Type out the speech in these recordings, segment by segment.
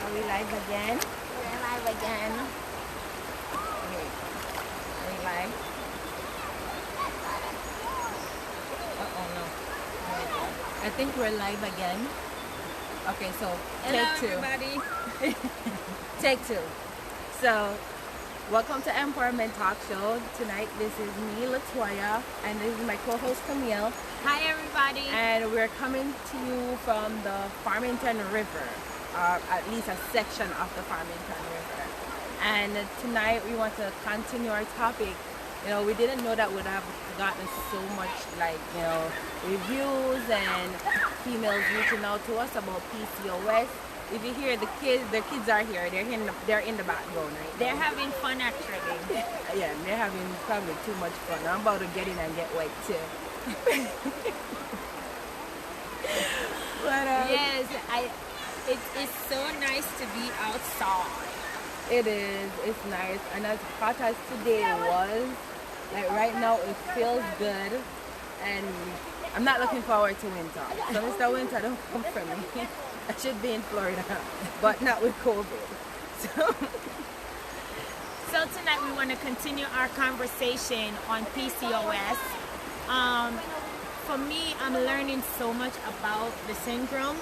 Are we live again? We're live again. Wait. Are we live? Uh-oh, no. I think we're live again. Okay, so Hello, take two. everybody. Take two. So, welcome to Empowerment Talk Show. Tonight, this is me, Latoya, and this is my co-host, Camille. Hi, everybody. And we're coming to you from the Farmington River, at least a section of the Farmington River. And tonight we want to continue our topic. You know, we didn't know that we'd have gotten so much, like, you know, reviews and females reaching out to us about PCOS. If you hear the kids are here. They're in the background right now. They're having fun, actually. Yeah, they're having probably too much fun. I'm about to get in and get wet too. But Yes, it's so nice to be outside. it is. It's nice, and as hot as today was, like right now, it feels good, and I'm not looking forward to winter. So, Mr. Winter, don't come for me. I should be in Florida, but not with COVID. So tonight we want to continue our conversation on PCOS. For me, I'm learning so much about the syndrome.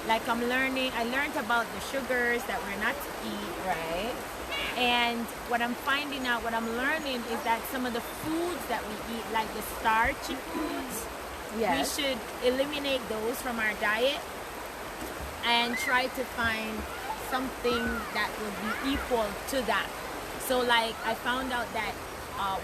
Like I learned about the sugars that we're not to eat. Right? And what I'm finding out, what I'm learning is that some of the foods that we eat, like the starchy foods, Yes. we should eliminate those from our diet and try to find something that will be equal to that. So like I found out that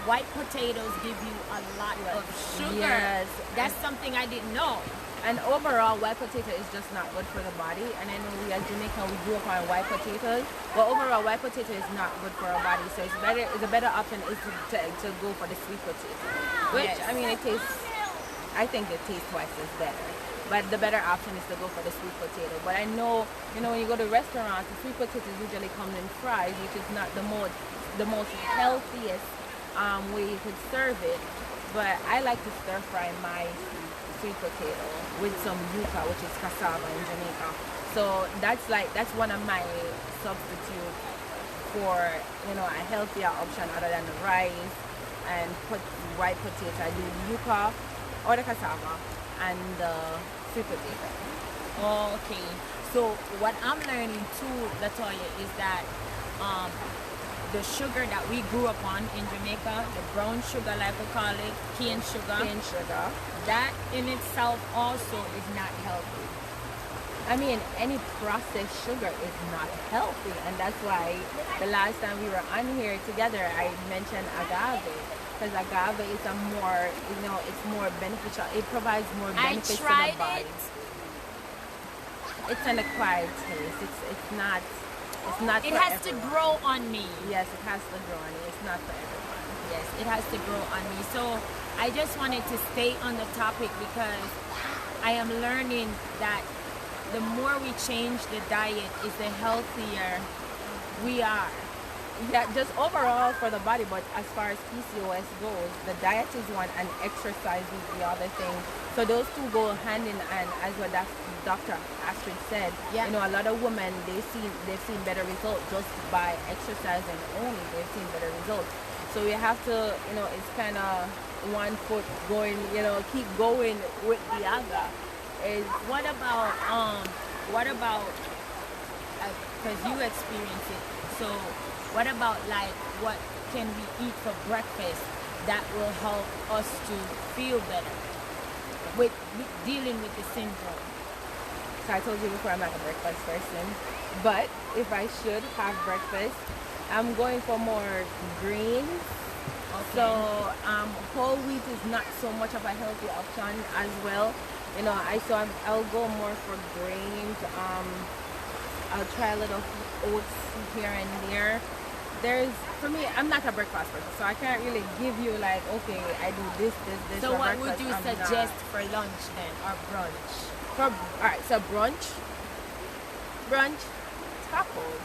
white potatoes give you a lot of sugar. Yes. That's something I didn't know. And overall, white potato is just not good for the body. And I know we as Jamaican, we grew up on white potatoes. But overall, white potato is not good for our body. So it's a better option is to go for the sweet potato. Which, Yes. I mean, I think it tastes twice as better. But the better option is to go for the sweet potato. But I know, when you go to restaurants, the sweet potatoes usually come in fries, which is not the most healthiest way you could serve it. But I like to stir fry my sweet potato with some yuca, which is cassava in Jamaica. So that's one of my substitutes for a healthier option other than the rice and white potato. I do yuca or the cassava and the sweet potato. Okay. So what I'm learning too, Latoya, is that the sugar that we grew up on in Jamaica, the brown sugar like we call it, cane sugar, that in itself also is not healthy. I mean, any processed sugar is not healthy, and that's why the last time we were on here together, I mentioned agave, because agave is it's more beneficial. It provides more benefits to the body. It's an acquired taste. It's not. It has to grow on me. Yes, it has to grow on you. It's not for everyone. Yes, it has to grow on me. So I just wanted to stay on the topic because I am learning that the more we change the diet is the healthier we are. Yeah, just overall for the body, but as far as PCOS goes, the diet is one and exercise is the other thing. So those two go hand in hand, as what Dr. Astrid said. Yeah. A lot of women, they've seen better results just by exercising only. They've seen better results. So you have to, it's kind of one foot going, keep going with the other. What about because you experience it, so what about like what can we eat for breakfast that will help us to feel better with dealing with the syndrome? So I told you before, I'm not a breakfast person, but if I should have breakfast, I'm going for more greens. Okay. So whole wheat is not so much of a healthy option as well. I'll go more for grains. I'll try a little oats here and there. For me, I'm not a breakfast person, so I can't really give you like, okay, I do this. So for what breakfast. would you suggest for lunch then, or brunch? Alright, so brunch, tacos.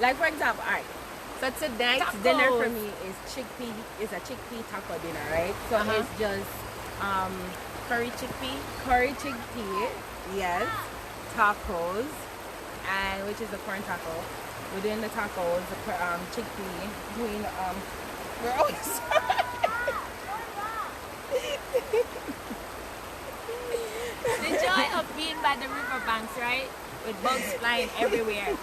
Like for example, alright. So tonight's Tacos. dinner for me is a chickpea taco dinner, right? So it's just Curry chickpea? curry chickpea, yes, tacos, and which is a corn taco. We're doing the tacos, the chickpea, doing we're always The joy of being by the riverbanks, right? With bugs flying everywhere.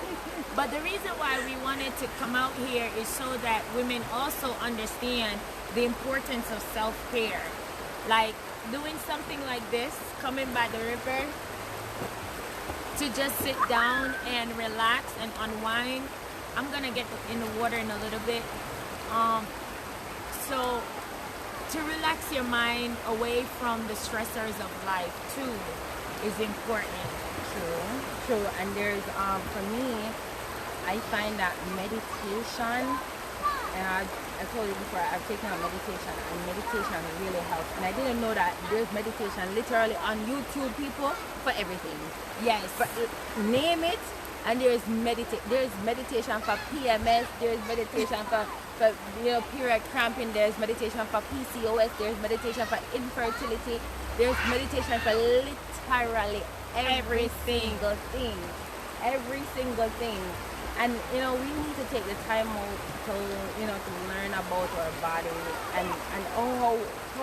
But the reason why we wanted to come out here is so that women also understand the importance of self-care. Like doing something like this, coming by the river, to just sit down and relax and unwind. I'm gonna get in the water in a little bit. So to relax your mind away from the stressors of life too is important. True. And there's for me, I find that meditation, and I told you before, I've taken on meditation, and meditation really helps. And I didn't know that there's meditation literally on YouTube, people, for everything. Yes. For, name it, and there's meditation for PMS, there's meditation for period cramping, there's meditation for PCOS, there's meditation for infertility, there's meditation for literally every single thing. And we need to take the time out to to learn about our body and how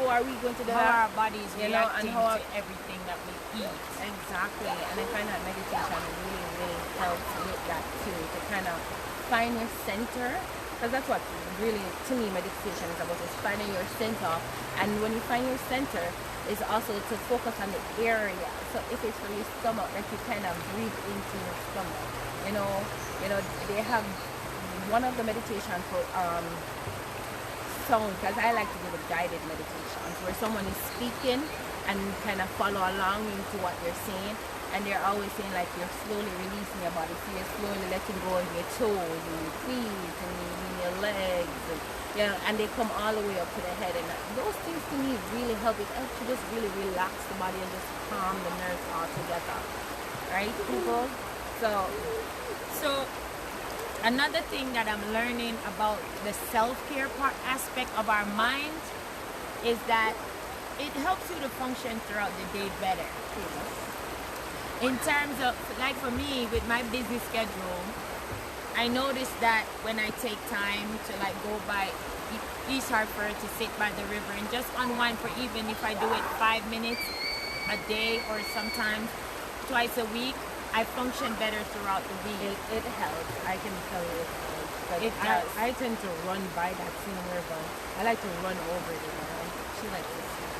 are we going to do how that? our bodies reacting to everything that we eat. Exactly. And I find that meditation really helps with that too, to kind of find your center, because that's what really, to me, meditation is about, is finding your center. And when you find your center, is also to focus on the area. So if it's for your stomach, that you kind of breathe into your stomach. They have one of the meditation for sound, because I like to do the guided meditations where someone is speaking and kind of follow along into what they're saying, and they're always saying like you're slowly releasing your body, so you're slowly letting go of your toes and your feet and your legs, and they come all the way up to the head, and those things to me really help. It helps to just really relax the body and just calm the nerves all together, right, people? So another thing that I'm learning about the self-care part aspect of our mind is that it helps you to function throughout the day better. In terms of, like for me, with my busy schedule, I noticed that when I take time to like go by East Hartford to sit by the river and just unwind, for even if I do it 5 minutes a day or sometimes twice a week, I function better throughout the week. It helps. I can tell you it helps. But it does. I tend to run by that same river. I like to run over it. She likes to see it.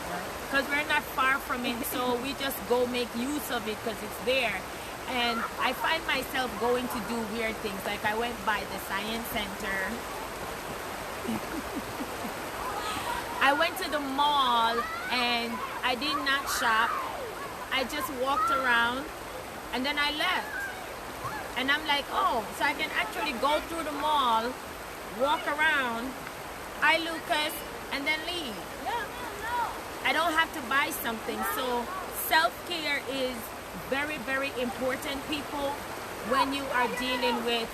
Because we're not far from it, so we just go make use of it because it's there. And I find myself going to do weird things. Like I went by the science center. I went to the mall and I did not shop. I just walked around and then I left. And I'm like, oh, so I can actually go through the mall, walk around, hi Lucas, and then leave. I don't have to buy something. So self-care is very, very important, people, when you are dealing with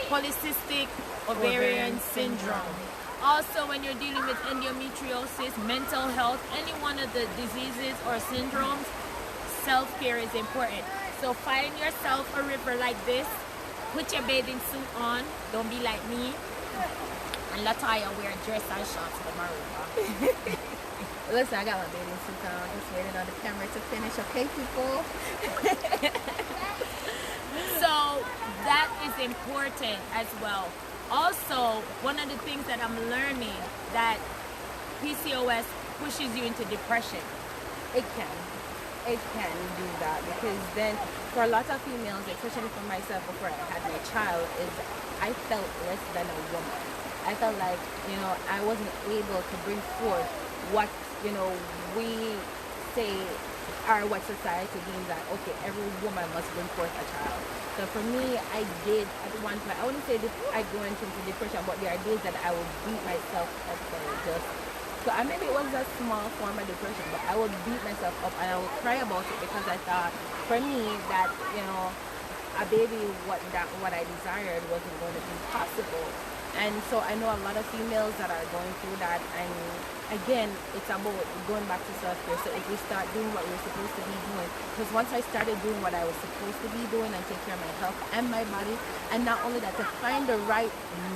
polycystic ovarian syndrome. Also, when you're dealing with endometriosis, mental health, any one of the diseases or syndromes, self-care is important. So find yourself a river like this, put your bathing suit on, don't be like me, and Latty wear dress and shorts tomorrow. Listen, I got my bathing suit on, just waiting on the camera to finish, okay people? So that is important as well. Also, one of the things that I'm learning, that PCOS pushes you into depression. It can do that, because then for a lot of females, especially for myself before I had my child, is I felt less than a woman. I felt like, I wasn't able to bring forth what, we say, or what society deems that, okay, every woman must bring forth a child. So for me, I did at one point, I wouldn't say that I go into depression, but there are days that I would beat myself up for just, so maybe it was a small form of depression, but I would beat myself up and I would cry about it, because I thought, for me, that, a baby, what I desired wasn't going to be possible. And so I know a lot of females that are going through that, and again, it's about going back to self-care. So if we start doing what we're supposed to be doing, because once I started doing what I was supposed to be doing and take care of my health and my body, and not only that, to find the right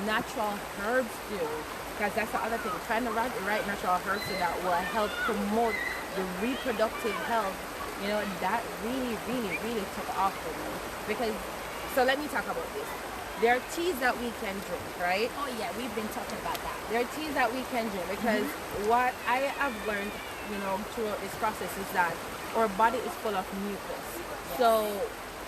natural herbs too, because that's the other thing, find the right natural herbs that will help promote the reproductive health, you know, that really, really, really took off for me. Because, so let me talk about this. There are teas that we can drink, right? Oh yeah, we've been talking about that. There are teas that we can drink because what I have learned, you know, throughout this process is that our body is full of mucus. Yes. So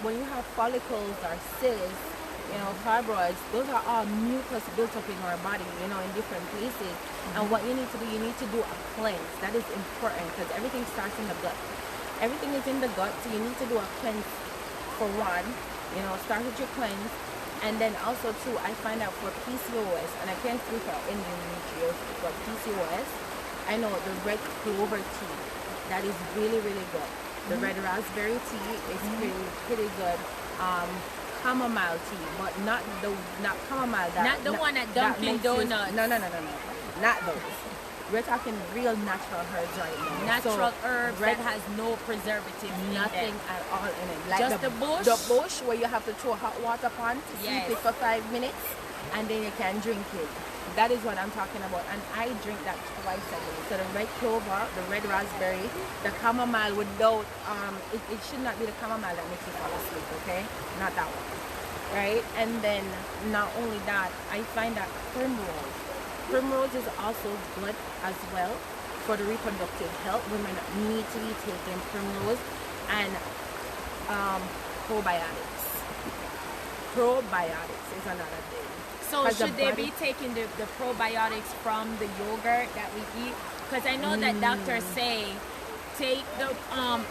when you have follicles or cysts, you know, fibroids, those are all mucus built up in our body, you know, in different places. And what you need to do, you need to do a cleanse. That is important because everything starts in the gut. Everything is in the gut, so you need to do a cleanse for one. You know, start with your cleanse. And then also too, I find out for PCOS, and I can't speak for endometriosis, but PCOS, I know the red clover tea, that is really, really good. The red raspberry tea is pretty good. Chamomile tea, but not chamomile. Not the one at Dunkin' Donuts. No, not those. We're talking real natural herbs right now. Natural herbs that has no preservatives nothing in at all in it. Like just the bush? The bush where you have to throw hot water on to Yes. steep it for 5 minutes and then you can drink it. That is what I'm talking about. And I drink that twice a day. So the red clover, the red raspberry, the chamomile without, it should not be the chamomile that makes you fall asleep, okay? Not that one, right? And then not only that, I find that primrose is also good as well for the reproductive health. Women need to be taking primrose and probiotics. Probiotics is another thing. So should they be taking the probiotics from the yogurt that we eat? Because I know that doctors say take the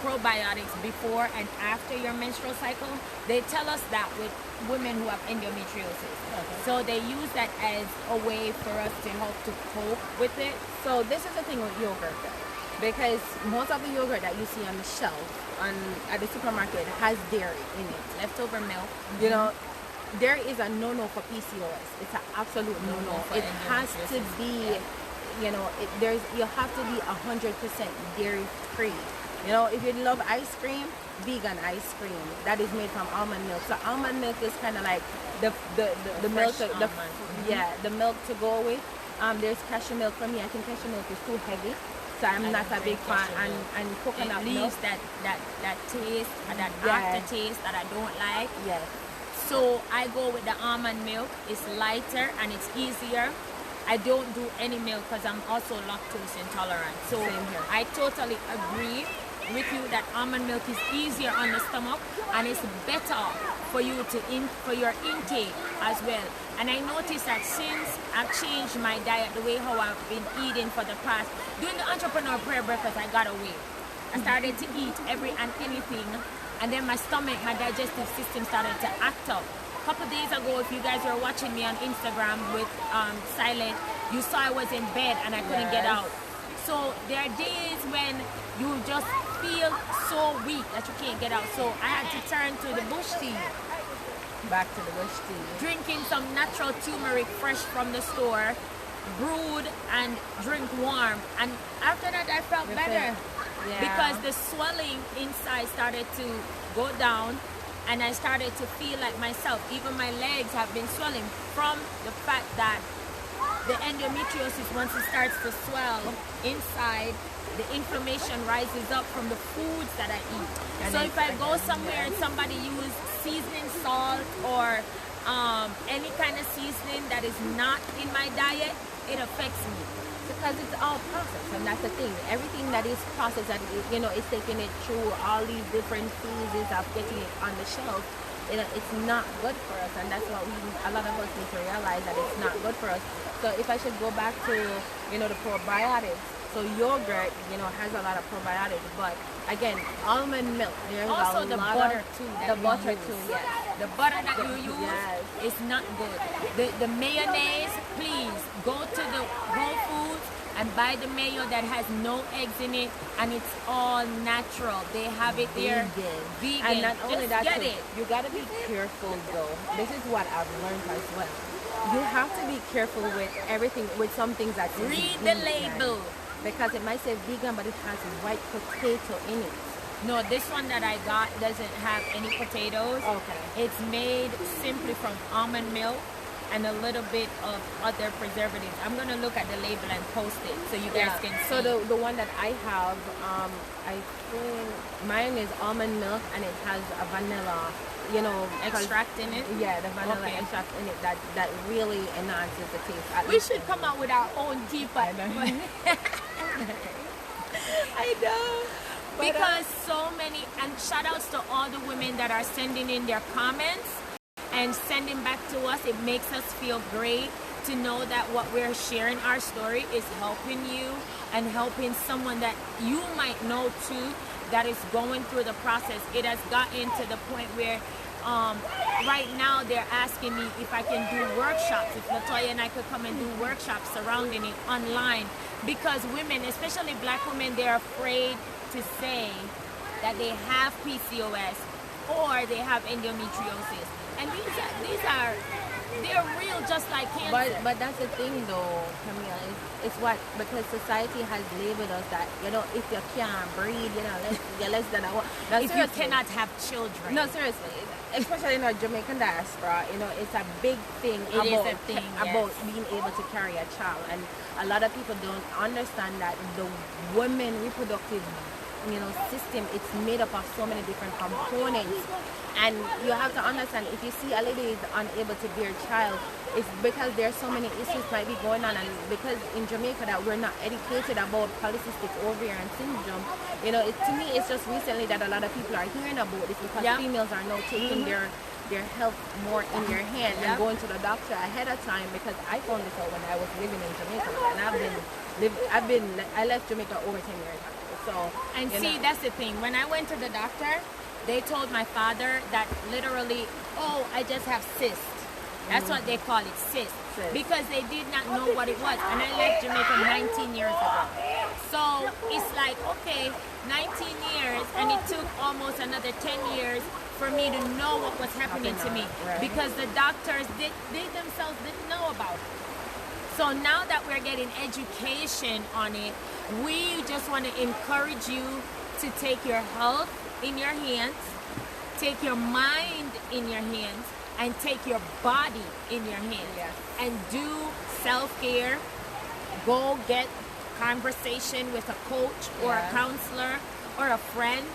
probiotics before and after your menstrual cycle. They tell us that with women who have endometriosis. So they use that as a way for us to help to cope with it. So this is the thing with yogurt, because most of the yogurt that you see on the shelf at the supermarket has dairy in it, Leftover milk. you know. There is a no-no for PCOS. It's an absolute no-no. for It has to endometriosis. be, you know, you have to be 100% dairy-free. You know, if you love ice cream, vegan ice cream that is made from almond milk. So almond milk is kind of like the milk, fresh almond. the milk to go with. There's cashew milk for me. I think cashew milk is too heavy, so I'm not a big fan. And coconut It leaves milk. that taste, that Yeah. aftertaste that I don't like. Yes. So I go with the almond milk. It's lighter and it's easier. I don't do any milk because I'm also lactose intolerant. So Same here. I totally agree with you that almond milk is easier on the stomach and it's better for you for your intake as well. And I noticed that since I've changed my diet, the way how I've been eating for the past, doing the entrepreneur prayer breakfast, I got away. I started to eat every and anything, and then my stomach, my digestive system started to act up. A couple days ago, if you guys were watching me on Instagram with Silent, you saw I was in bed and I couldn't get Yes. out. So there are days when you just feel so weak that you can't get out. So I had to turn to the bush tea, Back to the bush tea. drinking some natural turmeric fresh from the store, brewed and drink warm. And after that, I felt You better. Yeah. Because the swelling inside started to go down and I started to feel like myself. Even my legs have been swelling from the fact that the endometriosis, once it starts to swell inside, the inflammation rises up from the foods that I eat. And So then- if I go somewhere and somebody use seasoning salt or any kind of seasoning that is not in my diet, it affects me. Because it's all processed, and that's the thing. Everything that is processed, that you know, is taking it through all these different phases of getting it on the shelf. It's not good for us, and that's what a lot of us need to realize, that it's not good for us. So if I should go back to, you know, the probiotics. So yogurt, you know, has a lot of probiotics, but again, almond milk. There's Also a the lot butter of, too that The we butter use. too, yes. The butter that you use Yes. is not good. The mayonnaise, please go to the Whole Foods and buy the mayo that has no eggs in it and it's all natural. They have it there. Vegan. And not only Just that, get too, it. you gotta be careful though. This is what I've learned as well. you have to be careful with everything, with some things that is Read the vegan, label. because it might say vegan, but it has white potato in it. No, this one that I got doesn't have any potatoes. Okay. It's made simply from almond milk and a little bit of other preservatives. I'm gonna look at the label and post it so you guys can see. So the one that I have, I think mine is almond milk, and it has a vanilla, extract in it. Yeah, the vanilla Okay. extract in it that really enhances the taste. At We least should come out with our own teapot. I know. But, Because so many, and shout outs to all the women that are sending in their comments and sending back to us. It makes us feel great to know that what we're sharing, our story, is helping you and helping someone that you might know too that is going through the process. It has gotten to the point where right now they're asking me if I can do workshops, if Latoya and I could come and do workshops surrounding it online, because women, especially black women, they're afraid to say that they have PCOS or they have endometriosis, and they're real, just like cancer. but that's the thing though, Camille, it's what, because society has labeled us that, if you can't breathe, you're less than a woman. If you cannot have children. No, seriously, especially in our Jamaican diaspora, it's a big thing It is a thing, about yes. being able to carry a child, and a lot of people don't understand that the women reproductive system, it's made up of so many different components, and you have to understand, if you see a lady is unable to bear a child, it's because there's so many issues might be going on, and because in Jamaica that we're not educated about polycystic ovarian syndrome, to me it's just recently that a lot of people are hearing about this, because females are now taking their health more in their hand and going to the doctor ahead of time, because I found this out when I was living in Jamaica, and I left Jamaica over 10 years ago. So, see, that's the thing. When I went to the doctor, they told my father that literally, I just have cysts. That's what they call it, cysts. Because they did not know what it was. And I left Jamaica 19 years ago. So it's like, okay, 19 years, and it took almost another 10 years for me to know what was happening to me. Right. Because the doctors, they themselves didn't know about it. So now that we're getting education on it, we just want to encourage you to take your health in your hands, take your mind in your hands, and take your body in your hands. Yes. And do self-care. Go get conversation with a coach or a counselor or a friend.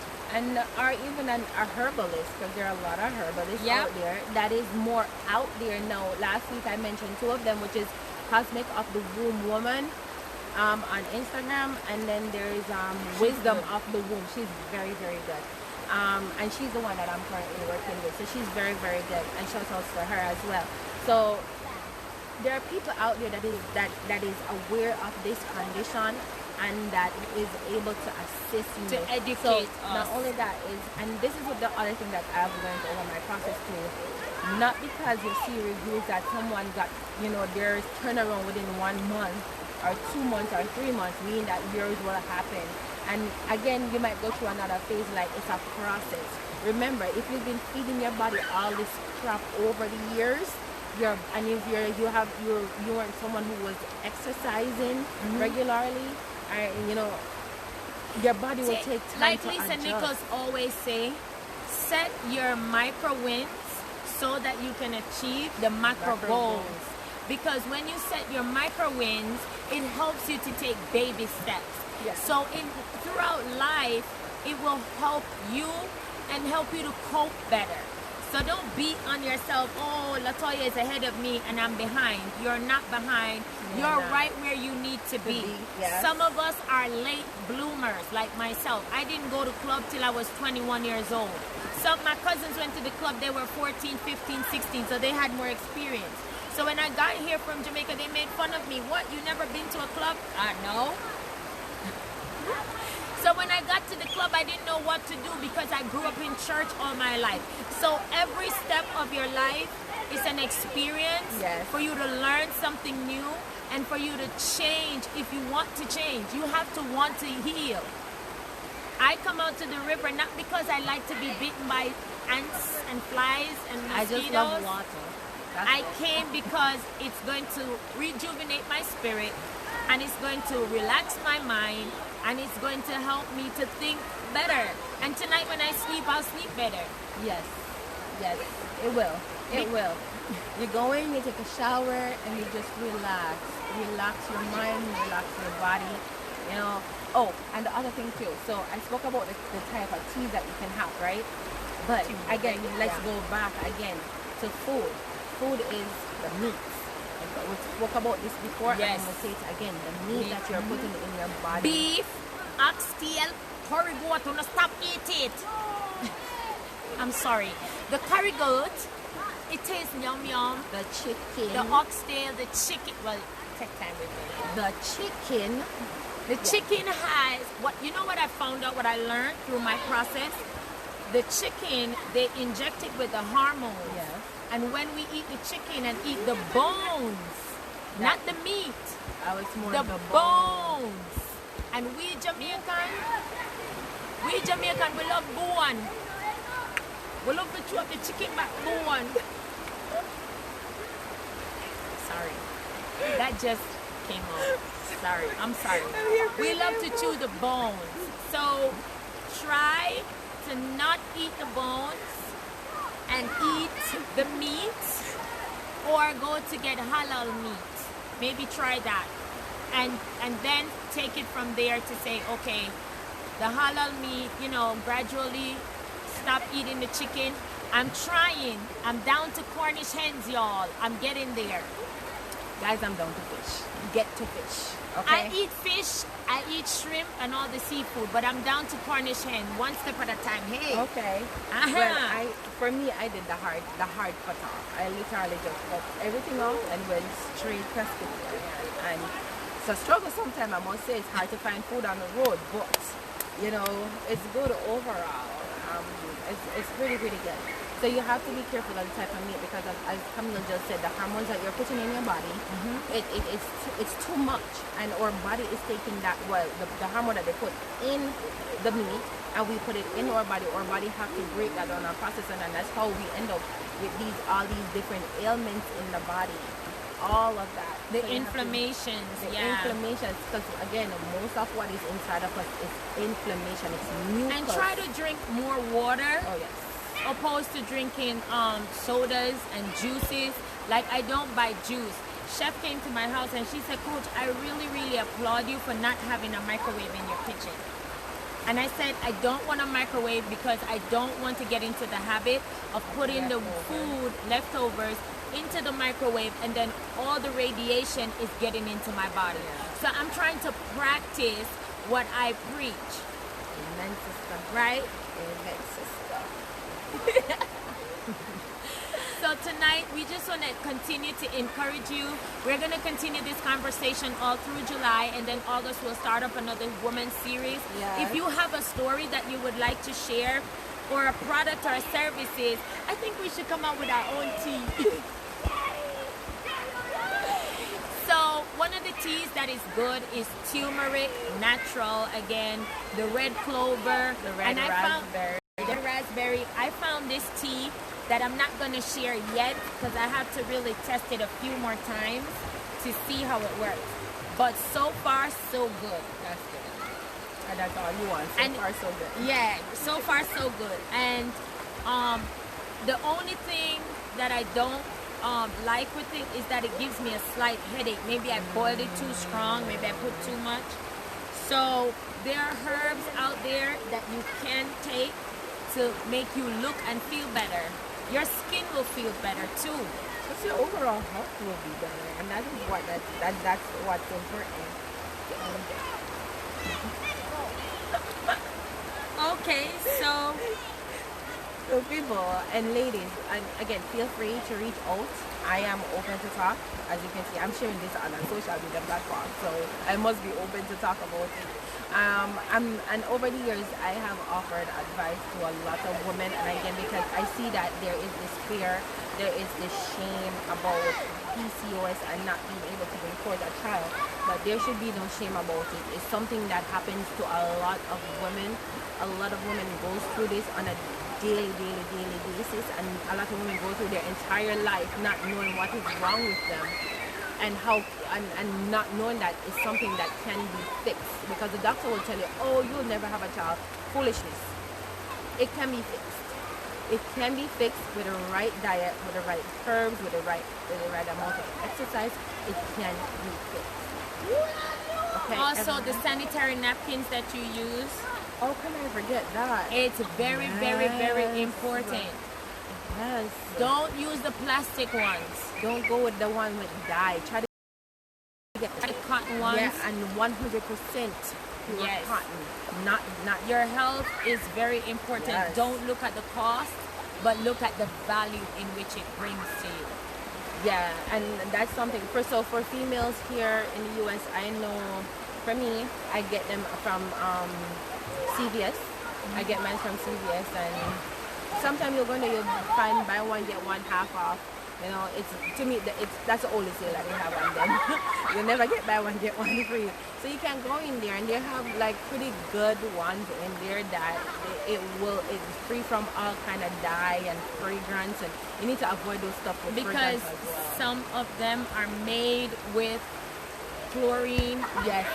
Or even a herbalist, because there are a lot of herbalists out there that is more out there now. Last week I mentioned two of them, which is Cosmic of the Womb Woman on Instagram, and then there's Wisdom of the Womb. She's very, very good. And she's the one that I'm currently working with, so she's very, very good, and shout outs for her as well. So there are people out there that is aware of this condition, and that is able to assist you. To educate us. Not only that is, and this is what the other thing that I've learned over my process too, not because you see reviews that someone got, their turnaround within 1 month or 2 months or 3 months, meaning that yours will happen. And again, you might go through another phase, like it's a process. Remember, if you've been feeding your body all this crap over the years, you weren't someone who was exercising regularly, your body will take time like to Lisa adjust. Nichols always say, set your micro wins so that you can achieve the macro goals. Because when you set your micro wins, it helps you to take baby steps. Yes. So throughout life, it will help you and help you to cope better. So don't beat on yourself, Latoya is ahead of me and I'm behind. You're not behind. You're right where you need to be. Yes. Some of us are late bloomers, like myself. I didn't go to club till I was 21 years old. Some my cousins went to the club, they were 14, 15, 16, so they had more experience. So when I got here from Jamaica, they made fun of me. What, you never been to a club? No. So when I got to the club, I didn't know what to do because I grew up in church all my life. So every step of your life is an experience for you to learn something new and for you to change. If you want to change, you have to want to heal. I come out to the river not because I like to be bitten by ants and flies and mosquitoes. I just love water. I came because it's going to rejuvenate my spirit, and it's going to relax my mind, and it's going to help me to think better. And tonight when I sleep, I'll sleep better. Yes, it will. It will. You go in, you take a shower, and you just relax. Relax your mind, relax your body. You know. Oh, and the other thing too. So I spoke about the type of teas that you can have, right? But again, let's go back again to food. Food is the meat. We spoke about this before, and I'm going to say it again. The meat that you're putting in your body. Beef, oxtail, curry goat. Don't stop eat it. I'm sorry. The curry goat, it tastes yum yum. The chicken. The oxtail, the chicken. Well, take time with me. The chicken. The chicken has what you know what I found out, what I learned through my process. The chicken, they inject it with the hormones. Yeah. And when we eat the chicken and eat the bones, not the meat, more the bones. And we Jamaican, we love bone. We love to chew up the chicken back bone. Sorry, that just came out. Sorry, I'm sorry. We love to chew the bones. So try to not eat the bones and eat the meat, or go to get halal meat. Maybe try that. And then take it from there to say, okay, the halal meat, you know, gradually stop eating the chicken. I'm trying. I'm down to Cornish hens, y'all. I'm getting there. Guys, I'm down to fish. Get to fish. Okay? I eat fish, I eat shrimp and all the seafood, but I'm down to Cornish hen, one step at a time. Hey. Okay. Well, for me, I did the hard cut off. I literally just cut everything off and went straight pescatarian. And it's a struggle sometimes, I must say. It's hard to find food on the road, but you know, it's good overall. It's really, really good. So you have to be careful of the type of meat, because as Camila just said, the hormones that you're putting in your body, it's too much, and our body is taking that, well, the hormone that they put in the meat, and we put it in our body have to break that down and process it, and that's how we end up with all these different ailments in the body, all of that. The inflammations, inflammations, because again, most of what is inside of us is inflammation, it's mucus. And try to drink more water. Oh yes. Opposed to drinking sodas and juices. Like, I don't buy juice. Chef came to my house and she said, Coach, I really, really applaud you for not having a microwave in your kitchen. And I said, I don't want a microwave because I don't want to get into the habit of putting the food, leftovers, into the microwave, and then all the radiation is getting into my body. So I'm trying to practice what I preach. Amen, sister. Right? Amen, sister. So tonight we just want to continue to encourage you. We're going to continue this conversation all through July, and then August we'll start up another woman series. If you have a story that you would like to share, or a product or services, I think we should come up with our own tea. So one of the teas that is good is turmeric, natural, again, the red clover, the red raspberry. I found this tea that I'm not going to share yet because I have to really test it a few more times to see how it works. But so far, so good. That's good. And that's all you want. So far, so good. Yeah, so far, so good. And the only thing that I don't like with it is that it gives me a slight headache. Maybe I boiled it too strong. Maybe I put too much. So there are herbs out there that you can take to make you look and feel better. Your skin will feel better too. Because your overall health will be better, and that is what that's what's important. Okay, so people and ladies, and again, feel free to reach out. I am open to talk. As you can see, I'm sharing this on a social media platform, so I must be open to talk about it. And over the years, I have offered advice to a lot of women, and again, because I see that there is this fear, there is this shame about PCOS and not being able to bring forth a child, but there should be no shame about it. It's something that happens to a lot of women. A lot of women goes through this on a daily basis, and a lot of women go through their entire life not knowing what is wrong with them, and not knowing that it's something that can be fixed, because the doctor will tell you, oh, you'll never have a child. Foolishness. It can be fixed. It can be fixed with the right diet, with the right herbs, with the right amount of exercise. It can be fixed. Okay. Also, the sanitary napkins that you use. Oh, can I forget that? It's very, very important. Yes. Don't use the plastic ones. Don't go with the one with dye. Try to get the cotton ones. Yeah, and 100% pure cotton. Not. Your health is very important. Yes. Don't look at the cost, but look at the value in which it brings to you. Yeah, and that's something. So for females here in the U.S., I know, for me, I get them from CVS. I get mine from CVS, and sometimes you'll find buy one get one half off. You know, to me that's the only sale that they have on them. You'll never get buy one get one free. So you can go in there, and they have like pretty good ones in there that it's free from all kind of dye and fragrance, and you need to avoid those stuff with because fragrance as well. Some of them are made with chlorine, chlorine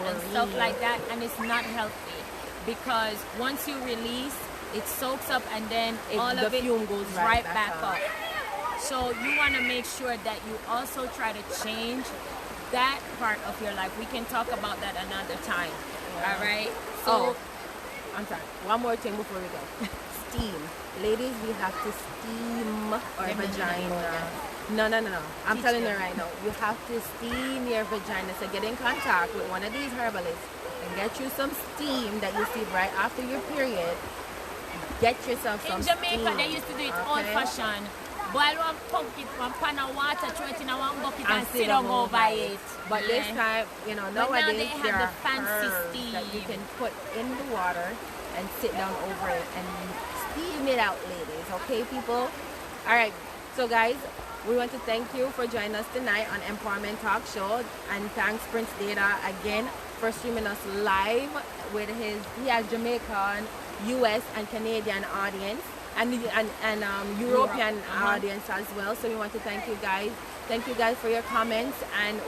and stuff like that, and it's not healthy, because once you release, it soaks up, and then the fume goes right back up. So you want to make sure that you also try to change that part of your life. We can talk about that another time. Yeah. All right. So I'm sorry. One more thing before we go. Steam. Ladies, we have to steam our vagina. No. I'm telling you right now. You have to steam your vagina. So get in contact with one of these herbalists and get you some steam that you see right after your period. Get yourself some steam. In Jamaica, they used to do it old-fashioned. Boil one bucket, one pan of water, throw it in one bucket and sit down over it. But this time, nowadays now there are the fancy steam that you can put in the water and sit down over it and steam it out, ladies. Okay, people? All right. So, guys, we want to thank you for joining us tonight on Empowerment Talk Show, and thanks Prince Data again for streaming us live with he has Jamaican, US, and Canadian audience. And European audience as well. So we want to thank you guys. Thank you guys for your comments. And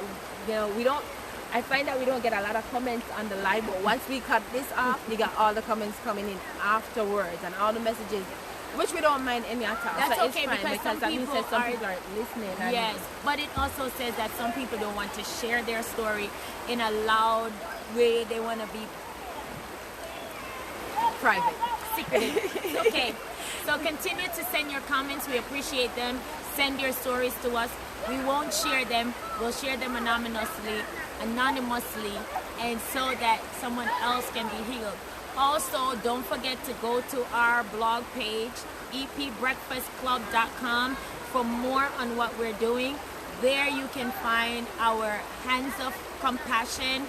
I find that we don't get a lot of comments on the live, but once we cut this off, we got all the comments coming in afterwards and all the messages, which we don't mind any at all. That's so okay, it's fine, because some people are listening. Yes, but it also says that some people don't want to share their story in a loud way. They want to be private. Secretive. It's okay. So continue to send your comments. We appreciate them. Send your stories to us. We won't share them. We'll share them anonymously, and so that someone else can be healed. Also, don't forget to go to our blog page, epbreakfastclub.com, for more on what we're doing. There you can find our Hands of Compassion,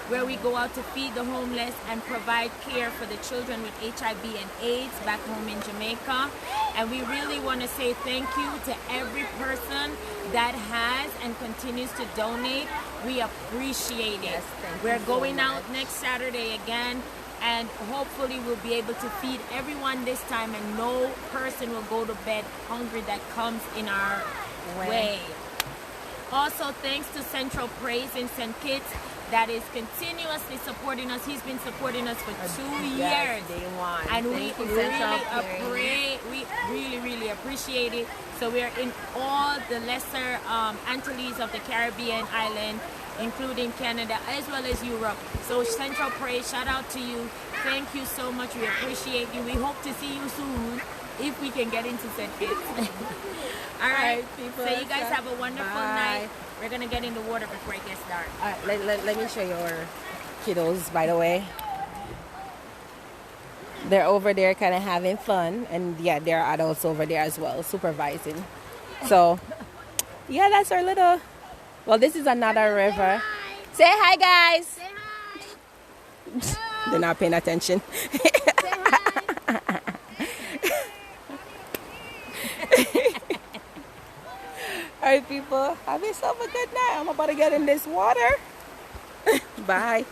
where we go out to feed the homeless and provide care for the children with HIV and AIDS back home in Jamaica. And we really want to say thank you to every person that has and continues to donate. We appreciate it. Yes, we're going out next Saturday again, and hopefully we'll be able to feed everyone this time, and no person will go to bed hungry that comes in our way. Also, thanks to Central Praise in St. Kitts, that is continuously supporting us. He's been supporting us for 2 years. Day one. And we really appreciate it. So we are in all the lesser Antilles of the Caribbean island, including Canada as well as Europe. So Central Praise, shout out to you. Thank you so much. We appreciate you. We hope to see you soon if we can get into St. Kitts. All right, people. So you guys have a wonderful night. We're going to get in the water before it gets dark. All right, let me show your kiddos, by the way. They're over there kind of having fun. And yeah, there are adults over there as well, supervising. So, yeah, that's our little... Well, this is another river. Hi. Say hi, guys. Say hi. They're not paying attention. Say hi. All right, people, have yourself a good night. I'm about to get in this water. Bye.